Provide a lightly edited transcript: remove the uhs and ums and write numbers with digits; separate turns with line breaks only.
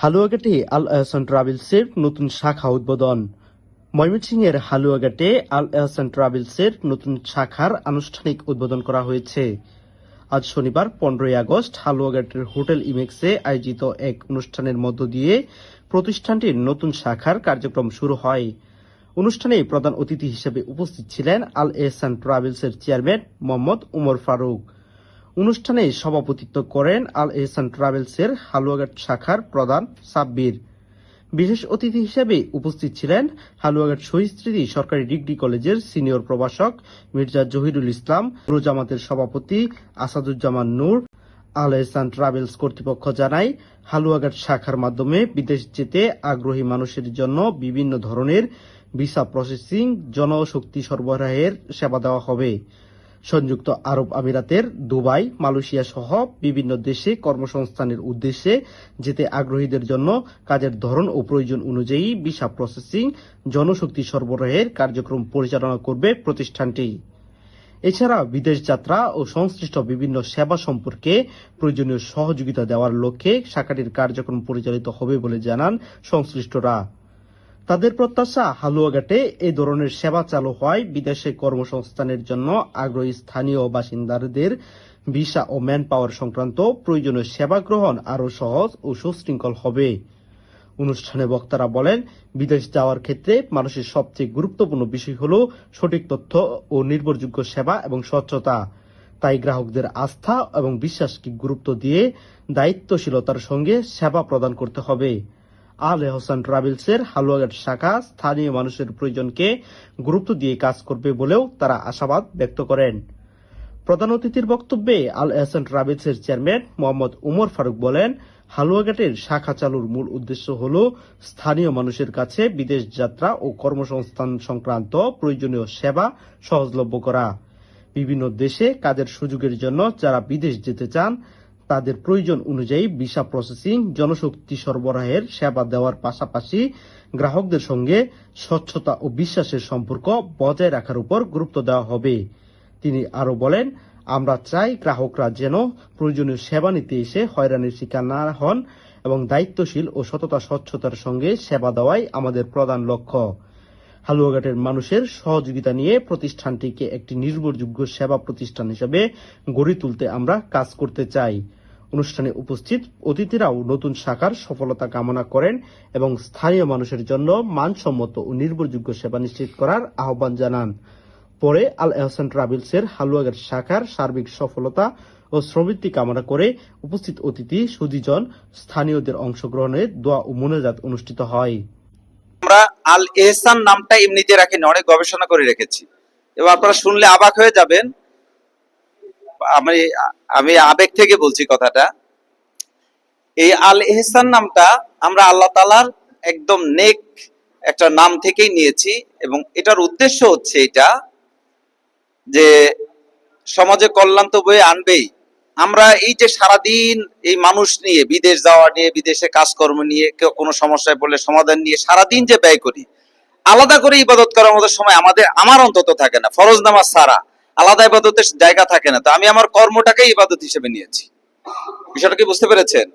হালুয়াঘাটে আল আহসান ট্রাভেলসের নতুন শাখা উদ্বোধন। ময়মনসিংহের হালুয়াঘাটে আল আহসান ট্রাভেলসের নতুন শাখার আনুষ্ঠানিক উদ্বোধন করা হয়েছে। আজ শনিবার 15ই আগস্ট হালুয়াঘাটের হোটেল ইমেক্সে আয়োজিত এক অনুষ্ঠানের মধ্য দিয়ে প্রতিষ্ঠানটির নতুন শাখার কার্যক্রম শুরু হয়। অনুষ্ঠানে প্রধান অতিথি হিসেবে উপস্থিত ছিলেন আল আহসান ট্রাভেলসের চেয়ারম্যান মোহাম্মদ উমর ফারুক। অনুষ্ঠানে সভাপতিত্ব করেন আল এহসান ট্রাভেলসের হালুয়াঘাট শাখার প্রধান সাব্বির। বিশেষ অতিথি হিসেবে উপস্থিত ছিলেন হালুয়াঘাট শহীদ স্মৃতি সরকারি ডিগ্রি কলেজের সিনিয়র প্রভাষক মির্জা জহিরুল ইসলাম, পুর জামাতের সভাপতি আসাদুজ্জামান নূর। আল এহসান ট্রাভেলস কর্তৃপক্ষ জানায়, হালুয়াঘাট শাখার মাধ্যমে বিদেশ যেতে আগ্রহী মানুষের জন্য বিভিন্ন ধরনের ভিসা প্রসেসিং, জনশক্তি সরবরাহের সেবা দেওয়া হবে। সংযুক্ত আরব আমিরাতের দুবাই, মালয়েশিয়া সহ বিভিন্ন দেশে কর্মসংস্থানের উদ্দেশ্যে যেতে আগ্রহীদের জন্য কাজের ধরন ও প্রয়োজন অনুযায়ী ভিসা প্রসেসিং, জনশক্তি সরবরাহের কার্যক্রম পরিচালনা করবে প্রতিষ্ঠানটি। এছাড়া বিদেশ যাত্রা ও সংশ্লিষ্ট বিভিন্ন সেবা সম্পর্কে প্রয়োজনীয় সহযোগিতা দেওয়ার লক্ষ্যে শাখাটির কার্যক্রম পরিচালিত হবে বলে জানান সংশ্লিষ্টরা। তাদের প্রত্যাশা, হালুয়াঘাটে এই ধরনের সেবা চালু হয় বিদেশে কর্মসংস্থানের জন্য আগ্রহী স্থানীয় বাসিন্দাদের ভিসা ও ম্যান পাওয়ার সংক্রান্ত প্রয়োজনীয় সেবা গ্রহণ আরও সহজ ও সুশৃঙ্খল হবে। অনুষ্ঠানে বক্তারা বলেন, বিদেশ যাওয়ার ক্ষেত্রে মানুষের সবচেয়ে গুরুত্বপূর্ণ বিষয় হল সঠিক তথ্য ও নির্ভরযোগ্য সেবা এবং স্বচ্ছতা। তাই গ্রাহকদের আস্থা এবং বিশ্বাসকে গুরুত্ব দিয়ে দায়িত্বশীলতার সঙ্গে সেবা প্রদান করতে হবে। আল এহসান ট্রাভেলসের হালুয়াঘাট শাখা স্থানীয় মানুষের প্রয়োজনকে গুরুত্ব দিয়ে কাজ করবে বলেও তারা আশাবাদ ব্যক্ত করেন। প্রধান অতিথির বক্তব্যে আল এহসান ট্রাভেলসের চেয়ারম্যান মোহাম্মদ উমর ফারুক বলেন, হালুয়াঘাটের শাখা চালুর মূল উদ্দেশ্য হল স্থানীয় মানুষের কাছে বিদেশ যাত্রা ও কর্মসংস্থান সংক্রান্ত প্রয়োজনীয় সেবা সহজলভ্য করা। বিভিন্ন দেশে কাজের সুযোগের জন্য যারা বিদেশ যেতে চান তাদের প্রয়োজন অনুযায়ী ভিসা প্রসেসিং, জনশক্তি সরবরাহের সেবা দেওয়ার পাশাপাশি গ্রাহকদের সঙ্গে স্বচ্ছতা ও বিশ্বাসের সম্পর্ক বজায় রাখার উপর গুরুত্ব দেওয়া হবে। তিনি আরো বলেন, আমরা চাই গ্রাহকরা যেন প্রয়োজনীয় সেবা নিতে এসে হয়রানির শিকার না হন এবং দায়িত্বশীল ও স্বচ্ছতার সঙ্গে সেবা দেওয়াই আমাদের প্রধান লক্ষ্য। হালুয়াঘাটের মানুষের সহযোগিতা নিয়ে প্রতিষ্ঠানটিকে একটি নির্ভরযোগ্য সেবা প্রতিষ্ঠান হিসেবে গড়ে তুলতে আমরা কাজ করতে চাই। অনুষ্ঠানে উপস্থিত অতিথিরাও নতুন শাখার সফলতা কামনা করেন এবং স্থানীয় মানুষের জন্য মানসম্মত ও নির্ভরযোগ্য সেবা নিশ্চিত করার আহ্বান জানান। পরে আল এহসান ট্রাভেলসের হালুয়াঘাট শাখার সার্বিক সফলতা ও সমৃদ্ধি কামনা করে উপস্থিত অতিথি সুধীজন স্থানীয়দের অংশগ্রহণে দোয়া ও মোনাজাত অনুষ্ঠিত হয়।
আমরা আল এহসান নামটা এমনিতে রাখিনি, অনেক গবেষণা করে রেখেছি এবং আপনারা শুনলে অবাক হয়ে যাবেন। আমি আবেগ থেকে বলছি কথাটা। এই আল এহসান নামটা আমরা আল্লাহ তাআলার একদম নেক একটা নাম থেকেই নিয়েছি এবং এটার উদ্দেশ্য হচ্ছে এটা যে সমাজে কল্যাণ তো বয়ে আনবেই। আমরা এই যে সারাদিন এই মানুষ নিয়ে বিদেশ যাওয়া নিয়ে, বিদেশে কাজকর্ম নিয়ে, কোনো সমস্যায় পড়লে সমাধান নিয়ে সারাদিন যে ব্যয় করি, আলাদা করে ইবাদত করার মতো সময় আমার অন্তত থাকে না। ফরজ নামাজ ছাড়া আলাদা ইবাদতের জায়গা থাকে না। তো আমি আমার কর্মটাকে ইবাদত হিসেবে নিয়েছি। বিষয়টা কি বুঝতে পেরেছেন?